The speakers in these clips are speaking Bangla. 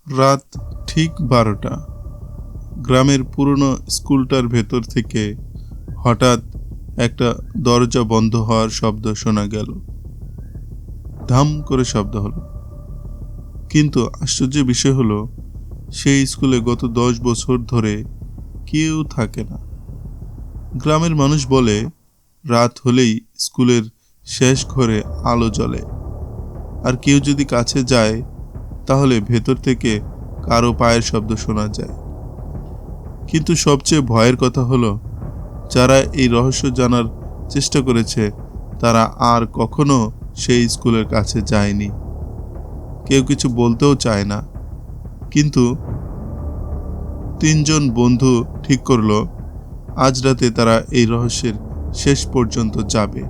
রাত ঠিক 12টা। গ্রামের পুরনো স্কুলটার ভেতর থেকে হঠাৎ একটা দরজা বন্ধ হওয়ার শব্দ শোনা গেল। ধাম করে শব্দ হলো। কিন্তু আশ্চর্যের বিষয় হলো, সেই স্কুলে গত 10 বছর ধরে কেউ থাকে না। গ্রামের মানুষ বলে, রাত হলেই স্কুলের শেষ ঘরে আলো জ্বলে, আর কেউ যদি কাছে যায় তাহলে ভেতর থেকে কারো পায়ের শব্দ শোনা যায়। কিন্তু সবচেয়ে ভয়ের কথা হলো, যারা এই রহস্য জানার চেষ্টা করেছে তারা আর কখনো সেই স্কুলের কাছে যায়নি। কেউ কিছু বলতেও চায় না। কিন্তু 3জন বন্ধু ঠিক করলো, আজ রাতে তারা এই রহস্যের শেষ পর্যন্ত যাবে।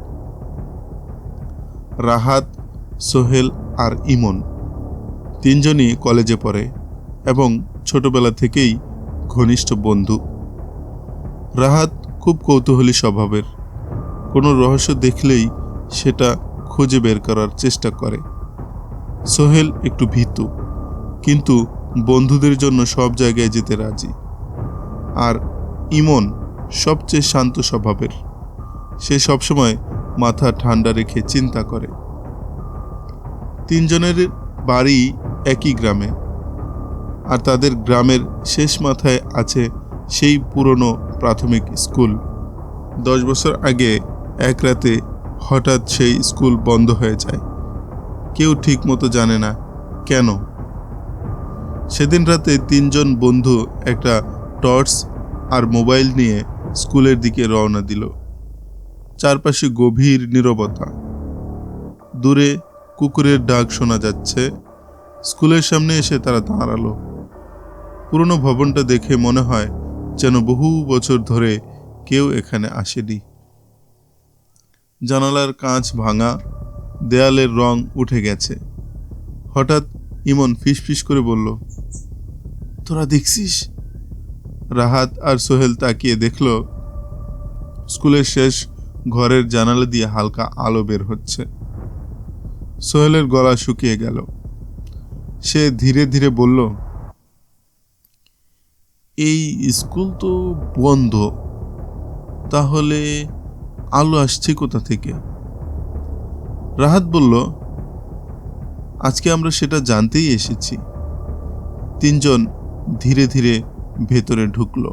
রাহাত, সোহেল আর ইমন 3জনই কলেজে পড়ে এবং ছোটবেলা থেকেই ঘনিষ্ঠ বন্ধু। রাহাত খুব কৌতূহলী স্বভাবের। কোনো রহস্য দেখলেই সেটা খুঁজে বের করার চেষ্টা করে। সোহেল একটু ভীতু, কিন্তু বন্ধুদের জন্য সব জায়গায় যেতে রাজি। আর ইমন সবচেয়ে শান্ত স্বভাবের। সে সবসময় মাথা ঠান্ডা রেখে চিন্তা করে। 3জনের বাড়ি একই গ্রামে, আর তাদের গ্রামের শেষ মাথায় আছে সেই পুরনো প্রাথমিক স্কুল। 10 বছর আগে এক রাতে হঠাৎ সেই স্কুল বন্ধ হয়ে যায়। কেউ ঠিক মতো জানে না কেন। সেদিন রাতে 3জন বন্ধু একটা টর্চ আর মোবাইল নিয়ে স্কুলের দিকে রওনা দিল। চারপাশে গভীর নীরবতা। দূরে কুকুরের ডাক শোনা যাচ্ছে। স্কুলের সামনে এসে তারা দাঁড়ালো। পুরনো ভবনটা দেখে মনে হয় যেন বহু বছর ধরে কেউ এখানে আসেনি। জানালার কাঁচ ভাঙা, দেয়ালের রং উঠে গেছে। হঠাৎ ইমন ফিসফিস করে বলল, তোরা দেখছিস? রাহাত আর সোহেল তাকিয়ে দেখল, স্কুলের শেষ ঘরের জানালা দিয়ে হালকা আলো বের হচ্ছে। সোহেলের গলা শুকিয়ে গেল। সে ধীরে ধীরে বলল, এই স্কুল তো বন্ধ, তাহলে আলো আসছে কোথা থেকে? রাহাত বলল, আজকে আমরা সেটা জানতেই এসেছি। 3জন ধীরে ধীরে ভেতরে ঢুকলো।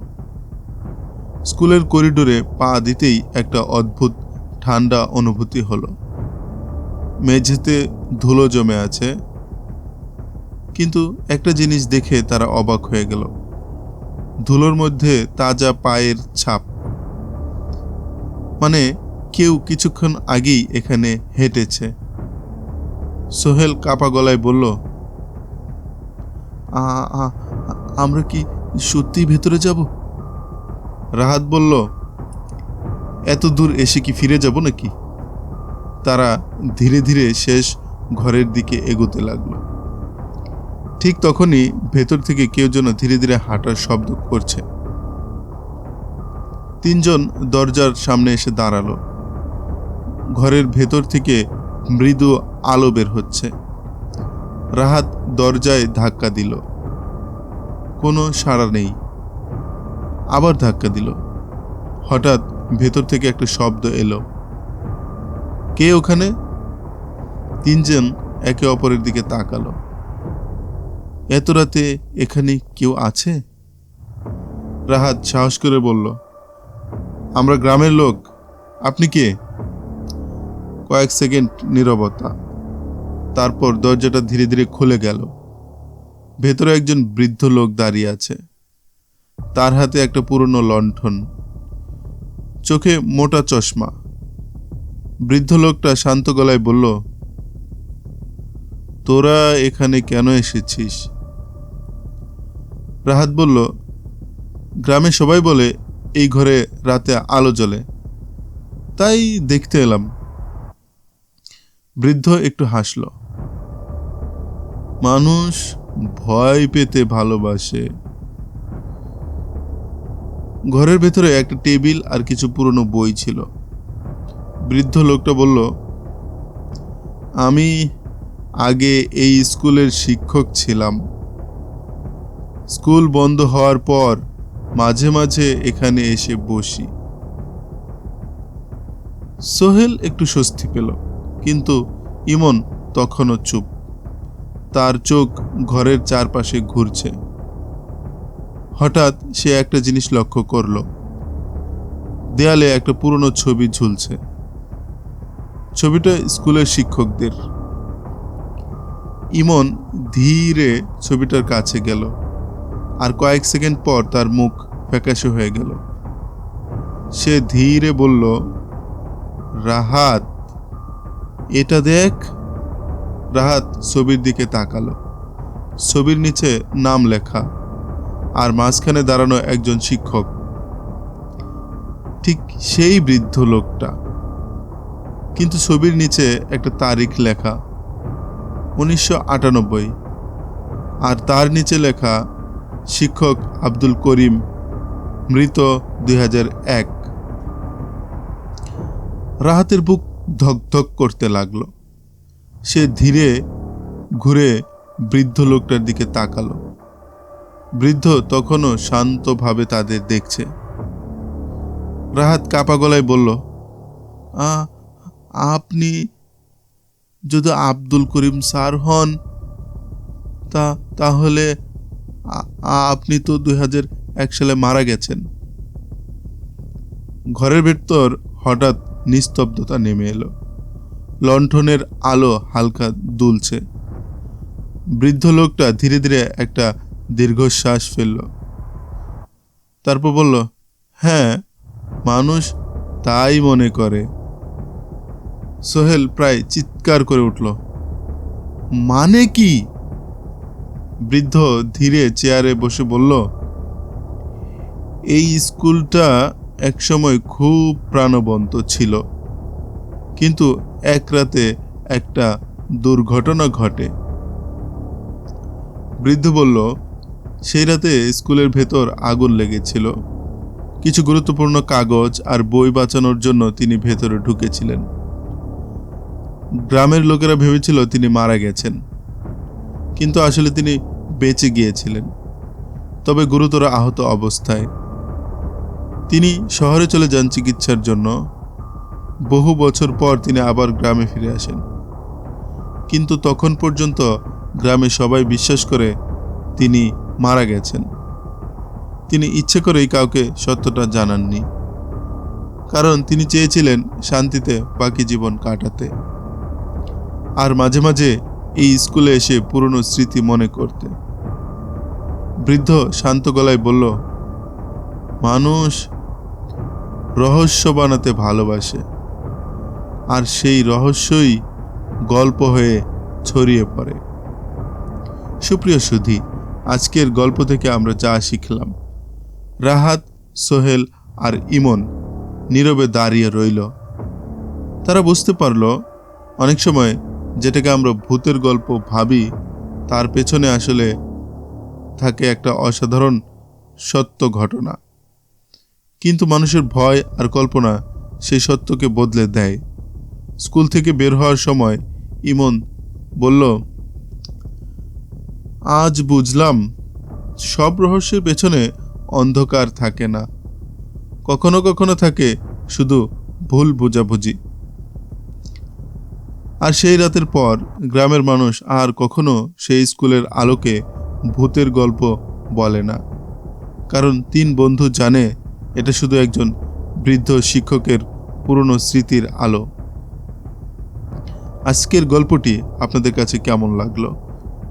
স্কুলের করিডোরে পা দিতেই একটা অদ্ভুত ঠান্ডা অনুভূতি হলো। মেঝেতে ধুলো জমে আছে, কিন্তু একটা জিনিস দেখে তারা অবাক হয়ে গেল। ধুলোর মধ্যে তাজা পায়ের ছাপ। মানে কেউ কিছুক্ষণ আগেই এখানে হেঁটেছে। সোহেল কাপা গলায় বলল, আমরা কি সত্যি ভেতরে যাব? রাহাত বলল, এত দূর এসে কি ফিরে যাব নাকি? তারা ধীরে ধীরে শেষ ঘরের দিকে এগোতে লাগলো। ঠিক তখনই ভেতর থেকে কেউ যেন ধীরে ধীরে হাঁটার শব্দ করছে। 3জন দরজার সামনে এসে দাঁড়ালো। ঘরের ভেতর থেকে মৃদু আলো বের হচ্ছে। রাহাত দরজায় ধাক্কা দিল। কোনো সাড়া নেই। আবার ধাক্কা দিল। হঠাৎ ভেতর থেকে একটা শব্দ এলো, কে ওখানে? 3জন একে অপরের দিকে তাকালো। এত রাতে এখানে কেউ আছে? রাহাত সাহস করে বলল, আমরা গ্রামের লোক। আপনি কে? কয়েক সেকেন্ড নীরবতা। তারপর দরজাটা ধীরে ধীরে খুলে গেল। ভেতরে একজন বৃদ্ধ লোক দাঁড়িয়ে আছে। তার হাতে একটা পুরনো লণ্ঠন, চোখে মোটা চশমা। বৃদ্ধ লোকটা শান্ত গলায় বলল, তোরা এখানে কেন এসেছিস? রাহাত বলল, গ্রামে সবাই বলে এই ঘরে রাতে আলো জ্বলে, তাই দেখতে এলাম। বৃদ্ধ একটু হাসল। মানুষ ভয় পেতে ভালোবাসে। ঘরের ভেতরে একটা টেবিল আর কিছু পুরনো বই ছিল। বৃদ্ধ লোকটা বলল, আমি আগে এই স্কুলের শিক্ষক ছিলাম। স্কুল বন্ধ হওয়ার পর মাঝে মাঝে এখানে এসে বসি। সোহেল একটু স্বস্তি পেল, কিন্তু ইমন তখনও চুপ। তার চোখ ঘরের চারপাশে ঘুরছে। হঠাৎ সে একটা জিনিস লক্ষ্য করল। দেয়ালে একটা পুরনো ছবি ঝুলছে। ছবিটা স্কুলের শিক্ষকদের। ইমন ধীরে ছবিটার কাছে গেল, আর কয়েক সেকেন্ড পর তার মুখ ফ্যাকাশে হয়ে গেল। সে ধীরে বলল, রাহাত, এটা দেখ। রাহাত ছবির দিকে তাকালো। ছবির নিচে নাম লেখা, আর মাঝখানে দাঁড়ানো একজন শিক্ষক, ঠিক সেই বৃদ্ধ লোকটা। কিন্তু ছবির নিচে একটা তারিখ লেখা, 1998, আর তার নিচে লেখা শিক্ষক আব্দুল করিম, মৃত 2001। রাহাতের বুক ধকধক করতে লাগলো। সে ধীরে ঘুরে বৃদ্ধ লোকটার দিকে তাকালো। বৃদ্ধ তখনও শান্তভাবে তাদের দেখছে। রাহাত কাপা গলায় বলল, আপনি যদি আব্দুল করিম স্যার হন, তাহলে আপনি তো 2001 সালে মারা গেছেন। ঘরের ভেতর হঠাৎ নিস্তব্ধতা নেমে এলো। লণ্ঠনের আলো হালকা দুলছে। বৃদ্ধ লোকটা ধীরে ধীরে একটা দীর্ঘশ্বাস ফেলল। তারপর বলল, হ্যাঁ, মানুষ তাই মনে করে। সোহেল প্রায় চিৎকার করে উঠল, মানে কি? বৃদ্ধ ধীরে চেয়ারে বসে বলল, এই স্কুলটা একসময় খুব প্রাণবন্ত ছিল, কিন্তু এক রাতে একটা দুর্ঘটনা ঘটে। বৃদ্ধ বলল, সেই রাতে স্কুলের ভেতর আগুন লেগেছিল। কিছু গুরুত্বপূর্ণ কাগজ আর বই বাঁচানোর জন্য তিনি ভেতরে ঢুকেছিলেন। গ্রামের লোকেরা ভেবেছিল তিনি মারা গেছেন, কিন্তু আসলে তিনি বেঁচে গিয়েছিলেন, তবে গুরুতর আহত অবস্থায়। তিনি শহরে চলে যান চিকিৎসার জন্য। বহু বছর পর তিনি আবার গ্রামে ফিরে আসেন, কিন্তু তখন পর্যন্ত গ্রামে সবাই বিশ্বাস করে তিনি মারা গেছেন। তিনি ইচ্ছে করেই কাউকে সত্যটা জানাননি, কারণ তিনি চেয়েছিলেন শান্তিতে বাকি জীবন কাটাতে, আর মাঝে মাঝে এই স্কুলে এসে পুরনো স্মৃতি মনে করতে। বৃদ্ধ শান্ত গলায় বলল, মানুষ রহস্য বানাতে ভালোবাসে, আর সেই রহস্যই গল্প হয়ে ছড়িয়ে পড়ে। সুপ্রিয় সুধী, আজকের গল্প থেকে আমরা যা শিখলাম, রাহাত, সোহেল আর ইমন নীরবে দাঁড়িয়ে রইল। তারা বুঝতে পারল, অনেক সময় যেটাকে আমরা ভূতের গল্প ভাবি, তার পেছনে আসলে থাকে একটা অসাধারণ সত্য ঘটনা। কিন্তু মানুষের ভয় আর কল্পনা সেই সত্যকে বদলে দেয়। স্কুল থেকে বের হওয়ার সময় ইমন বলল, আজ বুঝলাম, সব রহস্যের পেছনে অন্ধকার থাকে না, কখনো কখনো থাকে শুধু ভুল বোঝাবুঝি। আর সেই রাতের পর গ্রামের মানুষ আর কখনো সেই স্কুলের আলোকে ভূতের গল্প বলে না, কারণ 3 বন্ধু জানে এটা শুধু একজন বৃদ্ধ শিক্ষকের পুরনো স্মৃতির আলো। আজকের গল্পটি আপনাদের কাছে কেমন লাগলো?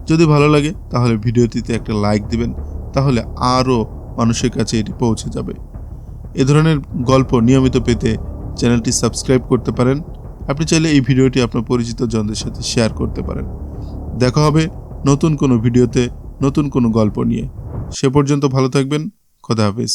যদি ভালো লাগে তাহলে ভিডিওটিতে একটা লাইক দিবেন, তাহলে আরও মানুষের কাছে এটি পৌঁছে যাবে। এ ধরনের গল্প নিয়মিত পেতে চ্যানেলটি সাবস্ক্রাইব করতে পারেন। আপনি চাইলে এই ভিডিওটি আপনার পরিচিত জনদের সাথে শেয়ার করতে পারেন। দেখা হবে নতুন কোনো ভিডিওতে নতুন কোনো গল্প নিয়ে। সে পর্যন্ত ভালো থাকবেন। খোদা হাফেজ।